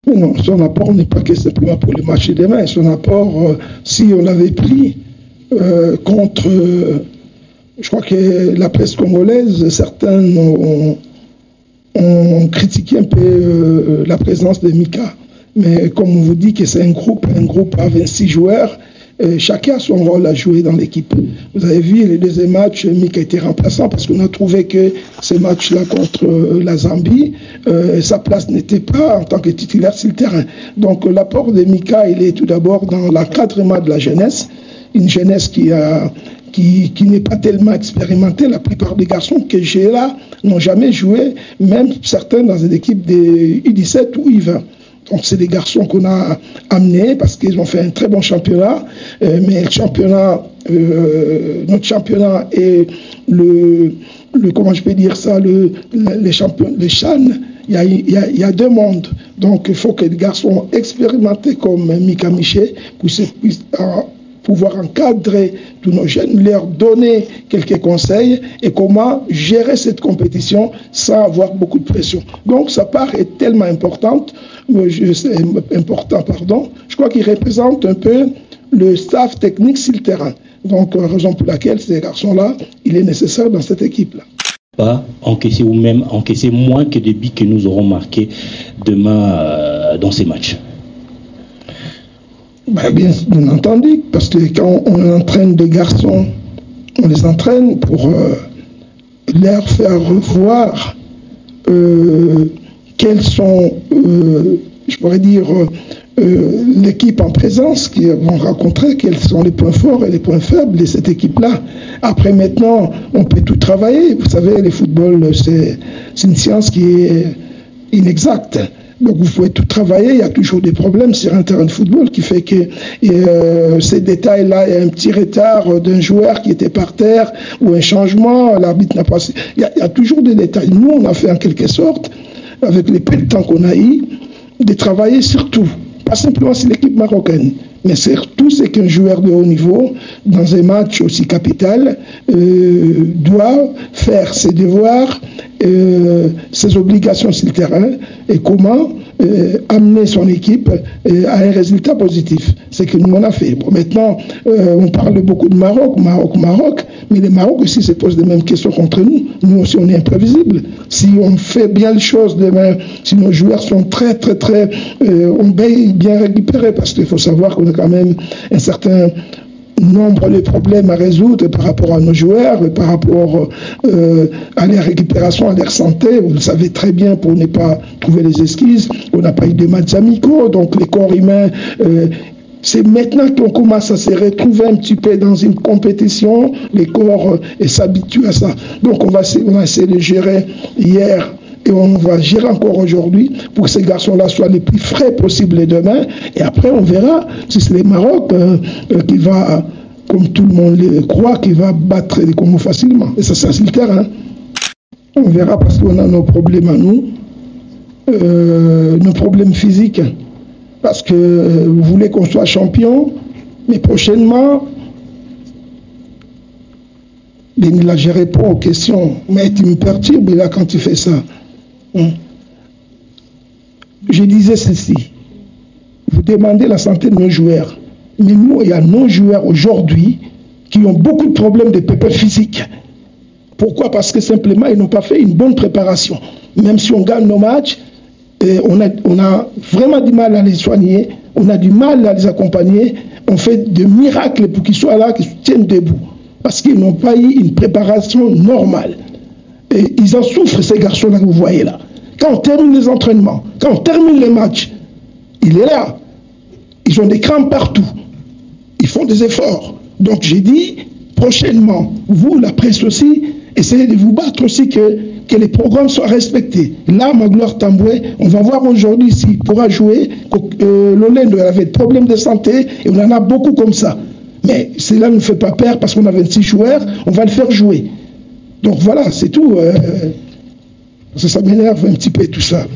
Mais non, son apport n'est pas que simplement pour le match de demain. Son apport, si on l'avait pris contre, je crois que la presse congolaise, certains ont critiqué un peu la présence de Mika. Mais comme on vous dit que c'est un groupe à 26 joueurs, chacun a son rôle à jouer dans l'équipe. Vous avez vu, les deuxième match, Mika était remplaçant parce qu'on a trouvé que ce match-là contre la Zambie, sa place n'était pas en tant que titulaire sur le terrain. Donc l'apport de Mika, il est tout d'abord dans l'encadrement de la jeunesse, une jeunesse qui n'est pas tellement expérimentée. La plupart des garçons que j'ai là n'ont jamais joué, même certains dans une équipe de U17 ou U20. Donc c'est des garçons qu'on a amenés parce qu'ils ont fait un très bon championnat, mais le championnat, notre championnat et comment je peux dire ça, les CHAN, il y a deux mondes. Donc il faut que des garçons expérimentés comme Mika Miché puissent pouvoir encadrer tous nos jeunes, leur donner quelques conseils et comment gérer cette compétition sans avoir beaucoup de pression. Donc sa part est tellement importante, je crois qu'il représente un peu le staff technique sur le terrain. Donc raison pour laquelle ces garçons-là, il est nécessaire dans cette équipe-là. Pas encaisser ou même encaisser moins que des buts que nous aurons marqués demain dans ces matchs. Ben bien entendu, parce que quand on entraîne des garçons, on les entraîne pour leur faire voir quels sont, je pourrais dire, l'équipe en présence qui vont rencontrer, quels sont les points forts et les points faibles de cette équipe-là. Après, maintenant, on peut tout travailler. Vous savez, le football, c'est une science qui est inexacte. Donc vous pouvez tout travailler, il y a toujours des problèmes sur un terrain de football qui fait que ces détails-là, il y a un petit retard d'un joueur qui était par terre ou un changement, l'arbitre n'a pas... Il y a toujours des détails. Nous, on a fait en quelque sorte, avec les peu de temps qu'on a eu, de travailler sur tout. Pas simplement sur l'équipe marocaine, mais surtout c'est qu'un joueur de haut niveau, dans un match aussi capital, doit faire ses devoirs, ses obligations sur le terrain et comment amener son équipe à un résultat positif. C'est ce que nous on a fait. Bon, maintenant, on parle beaucoup de Maroc, mais le Maroc aussi se pose les mêmes questions contre nous. Nous aussi, on est imprévisible. Si on fait bien les choses demain, si nos joueurs sont très, on veille bien récupérer, parce qu'il faut savoir qu'on a quand même un certain nombre de problèmes à résoudre par rapport à nos joueurs, par rapport à leur récupération, à leur santé. Vous le savez très bien, pour ne pas trouver les esquisses, on n'a pas eu de matchs amicaux, donc les corps humains, c'est maintenant qu'on commence à se retrouver un petit peu dans une compétition, les corps s'habituent à ça. Donc on va essayer de gérer hier et on va gérer encore aujourd'hui pour que ces garçons-là soient les plus frais possibles demain. Et après, on verra si c'est le Maroc qui va, comme tout le monde le croit, qui va battre les Congos facilement. Et ça, c'est sur le terrain. On verra parce qu'on a nos problèmes à nous, nos problèmes physiques. Parce que vous voulez qu'on soit champion, mais prochainement, là, je réponds aux questions. Mais tu me perturbes là quand tu fais ça. Je disais ceci, vous demandez la santé de nos joueurs, mais nous, il y a nos joueurs aujourd'hui qui ont beaucoup de problèmes de pépins physiques. Pourquoi? Parce que simplement, ils n'ont pas fait une bonne préparation. Même si on gagne nos matchs, on a vraiment du mal à les soigner, on a du mal à les accompagner, on fait des miracles pour qu'ils soient là, qu'ils se tiennent debout, parce qu'ils n'ont pas eu une préparation normale. Et ils en souffrent, ces garçons-là que vous voyez là. Quand on termine les entraînements, quand on termine les matchs, il est là. Ils ont des crampes partout. Ils font des efforts. Donc j'ai dit, prochainement, vous, la presse aussi, essayez de vous battre aussi que les programmes soient respectés. Là, Magloire Tamboué, on va voir aujourd'hui s'il pourra jouer. Lolendo avait des problèmes de santé et on en a beaucoup comme ça. Mais cela ne fait pas peur parce qu'on a 26 joueurs, on va le faire jouer. Donc voilà, c'est tout. Ça m'énerve un petit peu tout ça.